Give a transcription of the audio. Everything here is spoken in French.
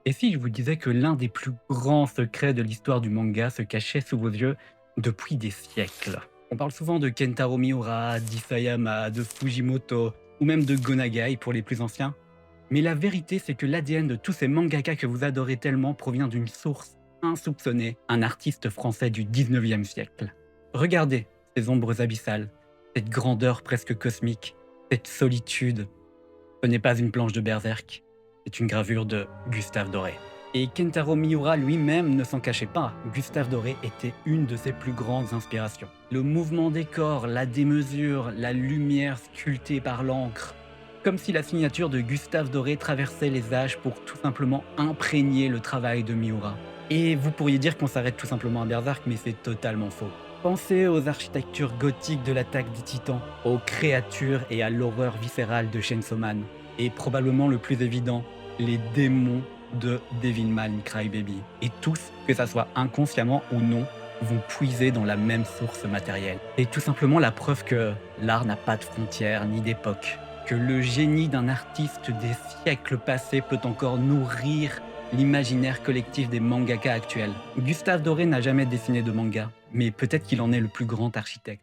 Et si je vous disais que l'un des plus grands secrets de l'histoire du manga se cachait sous vos yeux depuis des siècles? On parle souvent de Kentaro Miura, d'Isayama, de Fujimoto ou même de Gonagai pour les plus anciens. Mais la vérité, c'est que l'ADN de tous ces mangaka que vous adorez tellement provient d'une source insoupçonnée, un artiste français du 19e siècle. Regardez ces ombres abyssales, cette grandeur presque cosmique, cette solitude. Ce n'est pas une planche de Berserk, c'est une gravure de Gustave Doré. Et Kentaro Miura lui-même ne s'en cachait pas. Gustave Doré était une de ses plus grandes inspirations. Le mouvement des corps, la démesure, la lumière sculptée par l'encre. Comme si la signature de Gustave Doré traversait les âges pour tout simplement imprégner le travail de Miura. Et vous pourriez dire qu'on s'arrête tout simplement à Berserk, mais c'est totalement faux. Pensez aux architectures gothiques de l'attaque des titans, aux créatures et à l'horreur viscérale de Chainsaw Man. Et probablement le plus évident, les démons de Devilman Crybaby. Et tous, que ça soit inconsciemment ou non, vont puiser dans la même source matérielle. Et tout simplement la preuve que l'art n'a pas de frontières ni d'époque, que le génie d'un artiste des siècles passés peut encore nourrir l'imaginaire collectif des mangaka actuels. Gustave Doré n'a jamais dessiné de manga, mais peut-être qu'il en est le plus grand architecte.